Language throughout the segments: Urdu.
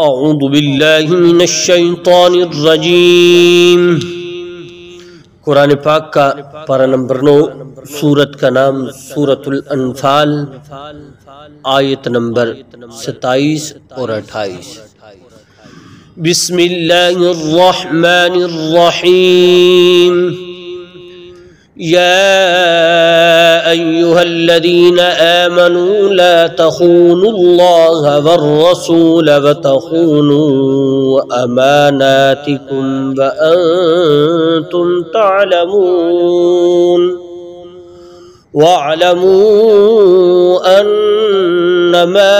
اعوذ باللہ من الشیطان الرجیم۔ قرآن پاک کا پارہ نمبر 9، سورت کا نام سورۃ الانفال، آیت نمبر 27 اور 28۔ بسم اللہ الرحمن الرحیم۔ یا ایہا الذین آمنوا لا تخونوا اللہ والرسول وتخونوا اماناتکم وانتم تعلمون واعلموا انما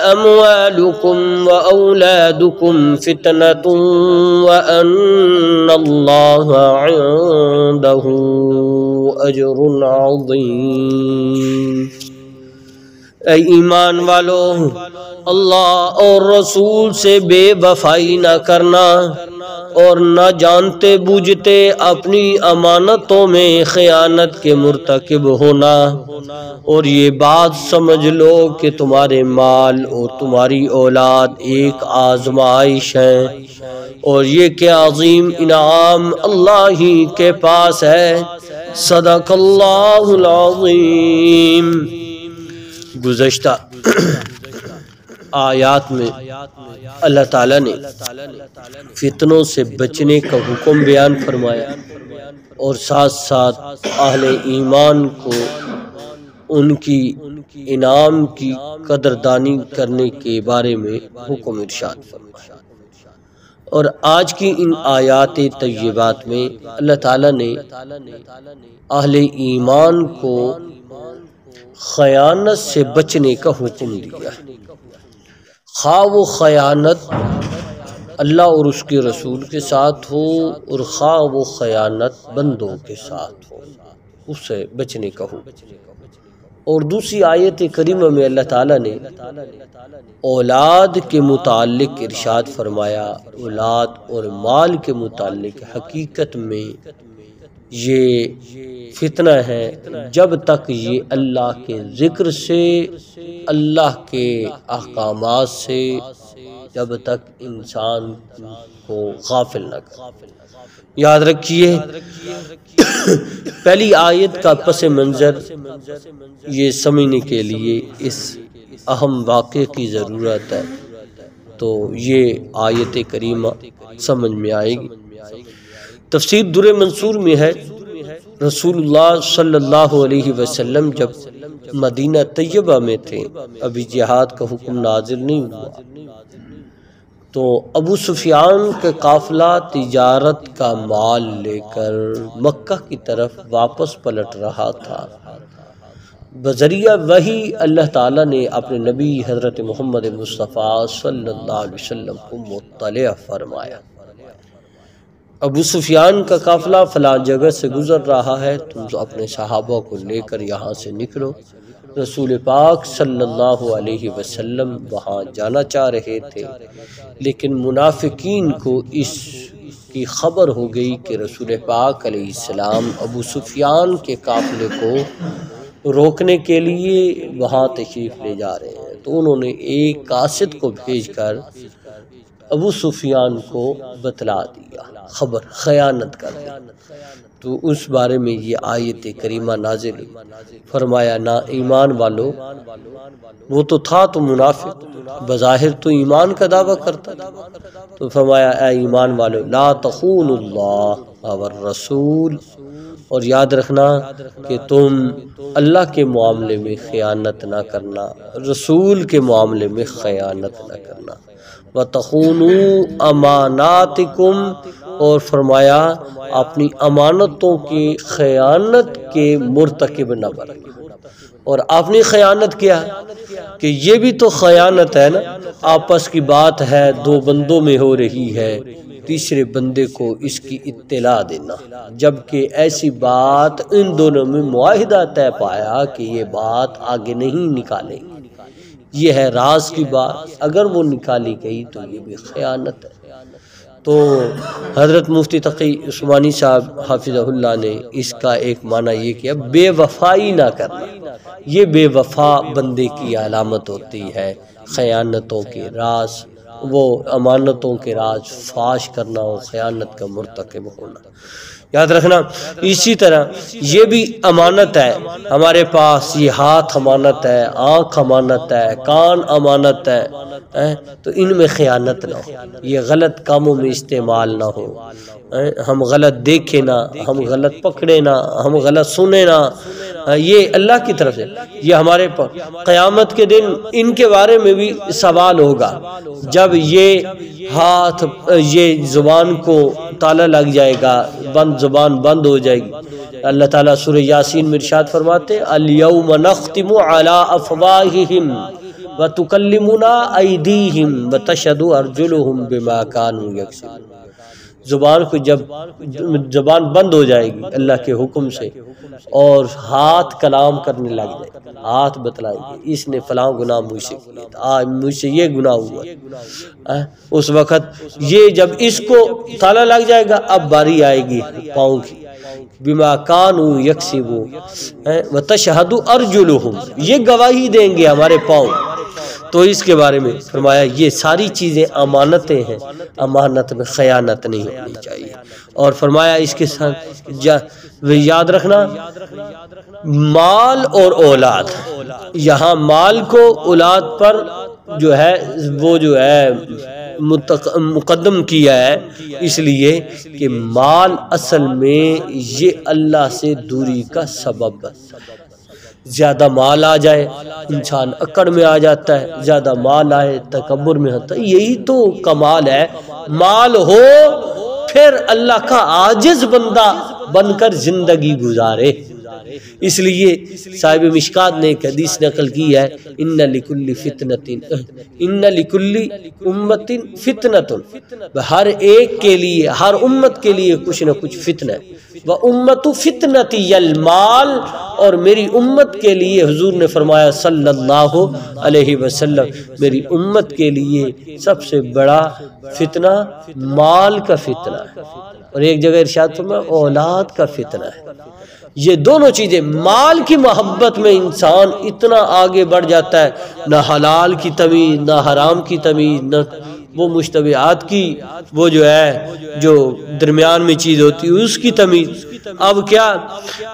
اموالکم واولادکم فتنۃ وان اللہ عنده اجر عظیم۔ اے ایمان والو، اللہ اور رسول سے بے وفائی نہ کرنا اور نہ جانتے بوجھتے اپنی امانتوں میں خیانت کے مرتکب ہونا، اور یہ بات سمجھ لو کہ تمہارے مال اور تمہاری اولاد ایک آزمائش ہے، اور یہ کہ عظیم انعام اللہ ہی کے پاس ہے۔ صدق اللہ العظیم۔ گزشتہ آیات میں اللہ تعالیٰ نے فتنوں سے بچنے کا حکم بیان فرمایا، اور ساتھ ساتھ اہل ایمان کو ان کی انعام کی قدردانی کرنے کے بارے میں حکم ارشاد فرمایا۔ اور آج کی ان آیات طیبات میں اللہ تعالیٰ نے اہل ایمان کو خیانت سے بچنے کا حکم دیا ہے، خواہ وہ خیانت اللہ اور اس کے رسول کے ساتھ ہو، اور خواہ وہ خیانت بندوں کے ساتھ ہو، اس سے بچنے کا حکم۔ اور دوسری آیت کریمہ میں اللہ تعالیٰ نے اولاد کے متعلق ارشاد فرمایا، اولاد اور مال کے متعلق حقیقت میں یہ فتنہ ہے جب تک یہ اللہ کے ذکر سے، اللہ کے احکامات سے، جب تک انسان کو غافل نہ کرے۔ یاد رکھیے، پہلی آیت کا پس منظر یہ سمجھنے کے لیے اس اہم واقعے کی ضرورت ہے، تو یہ آیت کریمہ سمجھ میں آئے گی۔ تفسیر در منصور میں ہے، رسول اللہ صلی اللہ علیہ وسلم جب مدینہ طیبہ میں تھے، ابھی جہاد کا حکم نازل نہیں ہوا، تو ابو سفیان کا قافلہ تجارت کا مال لے کر مکہ کی طرف واپس پلٹ رہا تھا۔ بذریعہ وحی اللہ تعالیٰ نے اپنے نبی حضرت محمد مصطفیٰ صلی اللہ علیہ وسلم کو مطلع فرمایا، ابو سفیان کا قافلہ فلاں جگہ سے گزر رہا ہے، تم اپنے صحابہ کو لے کر یہاں سے نکلو۔ رسول پاک صلی اللہ علیہ وسلم وہاں جانا چاہ رہے تھے، لیکن منافقین کو اس کی خبر ہو گئی کہ رسول پاک علیہ السلام ابو سفیان کے قافلے کو روکنے کے لیے وہاں تشریف لے جا رہے ہیں، تو انہوں نے ایک قاصد کو بھیج کر ابو سفیان کو بتلا دیا، خبر خیانت کر دی۔ تو اس بارے میں یہ آیت کریمہ نازل ہوئی، فرمایا نا ایمان والو، وہ تو تھا تو منافق، بظاہر تو ایمان کا دعویٰ کرتا تھا، تو فرمایا اے ایمان والو لا تخونوا اللہ والرسول، اور یاد رکھنا کہ تم اللہ کے معاملے میں خیانت نہ کرنا، رسول کے معاملے میں خیانت نہ کرنا، وَتَخُونُوا أَمَانَاتِكُمْ، اور فرمایا اپنی امانتوں کی خیانت کے مرتکب نہ بننا۔ اور اپنی خیانت کیا کہ یہ بھی تو خیانت ہے نا، آپس کی بات ہے، دو بندوں میں ہو رہی ہے، تیسرے بندے کو اس کی اطلاع دینا، جبکہ ایسی بات ان دونوں میں معاہدہ طے پایا کہ یہ بات آگے نہیں نکالیں گے، یہ ہے راز کی بات، اگر وہ نکالی گئی تو یہ بھی خیانت ہے۔ تو حضرت مفتی تقی عثمانی صاحب حافظہ اللہ نے اس کا ایک معنی یہ کیا، بے وفائی نہ کرنا، یہ بے وفا بندے کی علامت ہوتی ہے، خیانتوں کے راز وہ امانتوں کے راز فاش کرنا اور خیانت کا مرتکب ہونا۔ یاد رکھنا اسی طرح یہ بھی امانت ہے، ہمارے پاس یہ ہاتھ امانت ہے، آنکھ امانت ہے، کان امانت ہے، تو ان میں خیانت نہ ہو، یہ غلط کاموں میں استعمال نہ ہو، ہم غلط دیکھیں نہ، ہم غلط پکڑے نہ، ہم غلط سنے نہ، یہ اللہ کی طرف سے، یہ ہمارے قیامت کے دن ان کے بارے میں بھی سوال ہوگا۔ جب یہ ہاتھ، یہ زبان کو تالا لگ جائے گا، زبان بند ہو جائے گی، اللہ تعالیٰ سورہ یاسین میں ارشاد فرماتے ہیں الیوم نختم علی افواہہم وتکلمنا ایدیہم وتشہد ارجلہم بما کانوا یکسبون۔ زبان کو جب زبان بند ہو جائے گی اللہ کے حکم سے اور ہاتھ کلام کرنے لگ جائے گا، ہاتھ بتلائے گی اس نے فلاں گناہ مجھ سے کیا، مجھ سے یہ گناہ ہوا، اس وقت یہ جب اس کو تالا لگ جائے گا، اب باری آئے گی پاؤں کی، بما کانوا یکسبون وتشہد ارجلہم، یہ گواہی دیں گے ہمارے پاؤں۔ تو اس کے بارے میں فرمایا یہ ساری چیزیں امانتیں ہیں، امانت میں خیانت نہیں ہونی چاہیے۔ اور فرمایا اس کے ساتھ یاد رکھنا مال اور اولاد، یہاں مال کو اولاد پر جو ہے وہ جو ہے مقدم کیا ہے، اس لیے کہ مال اصل میں یہ اللہ سے دوری کا سبب ہے۔ زیادہ مال آ جائے انسان اکڑ میں آ جاتا ہے، زیادہ مال آئے تکبر میں ہوتا ہے، یہی تو کمال ہے۔ مال ہو پھر اللہ کا عاجز بندہ بن کر زندگی گزارے۔ اس لیے صاحب مشکات نے ایک حدیث نقل کی ہے ان لکل فتنۃ ان لکل امت فتنۃ، ہر ایک کے لیے، ہر امت کے لیے کچھ نہ کچھ فتنہ ہے، وامت فتنتی المال، اور میری امت کے لیے حضور نے فرمایا صلی اللہ علیہ وسلم میری امت کے لیے سب سے بڑا فتنہ مال کا فتنہ ہے، اور ایک جگہ ارشاد فرمایا اولاد کا فتنہ ہے۔ یہ دونوں چیزیں، مال کی محبت میں انسان اتنا آگے بڑھ جاتا ہے، نہ حلال کی تمیز، نہ حرام کی تمیز، نہ وہ مشتبہات کی وہ جو ہے جو درمیان میں چیز ہوتی ہے اس کی تمیز۔ اب کیا،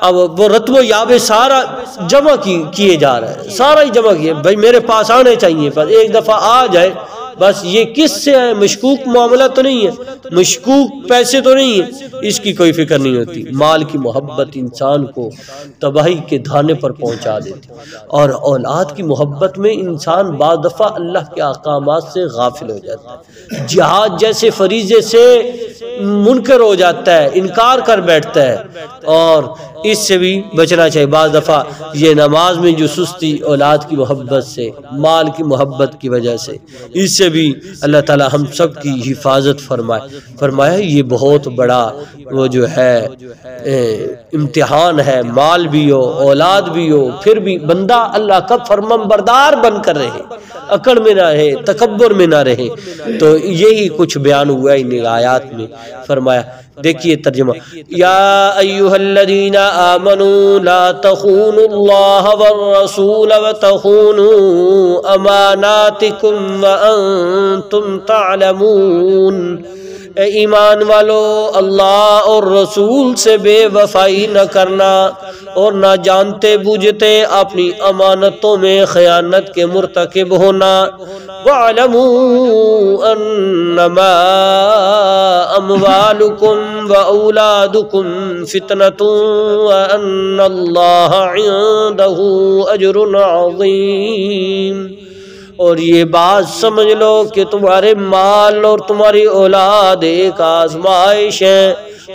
اب وہ رتب و یابے سارا جمع کیے جا رہا ہے، سارا ہی جمع کیے، بھائی میرے پاس آنے چاہیے، بس ایک دفعہ آ جائے بس۔ یہ کس سے ہے؟ مشکوک معاملہ تو نہیں ہے، مشکوک پیسے تو نہیں ہے، اس کی کوئی فکر نہیں ہوتی۔ مال کی محبت انسان کو تباہی کے دھانے پر پہنچا دیتی، اور اولاد کی محبت میں انسان بعض دفعہ اللہ کے احکامات سے غافل ہو جاتا ہے، جہاد جیسے فریضے سے منکر ہو جاتا ہے، انکار کر بیٹھتا ہے، اور اس سے بھی بچنا چاہیے۔ بعض دفعہ یہ نماز میں جو سستی اولاد کی محبت سے، مال کی محبت کی وجہ سے، اس سے بھی اللہ تعالی ہم سب کی حفاظت فرمائے۔ فرمایا یہ بہت بڑا وہ جو ہے امتحان ہے، مال بھی ہو اولاد بھی ہو، پھر بھی بندہ اللہ کا فرمانبردار بن کر رہے، اکڑ میں نہ رہے، تکبر میں نہ رہے۔ تو یہی کچھ بیان ہوا ان آیات میں۔ فرمایا دیکھیے ترجمہ، یا ایھا الذین آمنوا لا تخونوا اللہ والرسول وتخونوا اماناتکم وانتم تعلمون۔ اے ایمان والو، اللہ اور رسول سے بے وفائی نہ کرنا اور نہ جانتے بوجھتے اپنی امانتوں میں خیانت کے مرتکب ہونا۔ وَاعْلَمُوا أَنَّمَا أَمْوَالُكُمْ وَأَوْلَادُكُمْ فِتْنَةٌ وَأَنَّ اللَّهَ عِندَهُ أَجْرٌ عَظِيمٌ۔ اور یہ بات سمجھ لو کہ تمہارے مال اور تمہاری اولاد ایک آزمائش ہے،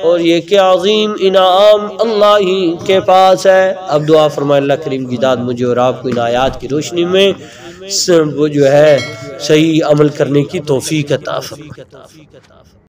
اور یہ کہ عظیم انعام اللہ ہی کے پاس ہے۔ اب دعا فرمائے اللہ کریم کی داد مجھے اور آپ کو ان آیات کی روشنی میں وہ جو ہے صحیح عمل کرنے کی توفیق عطا فرمائے۔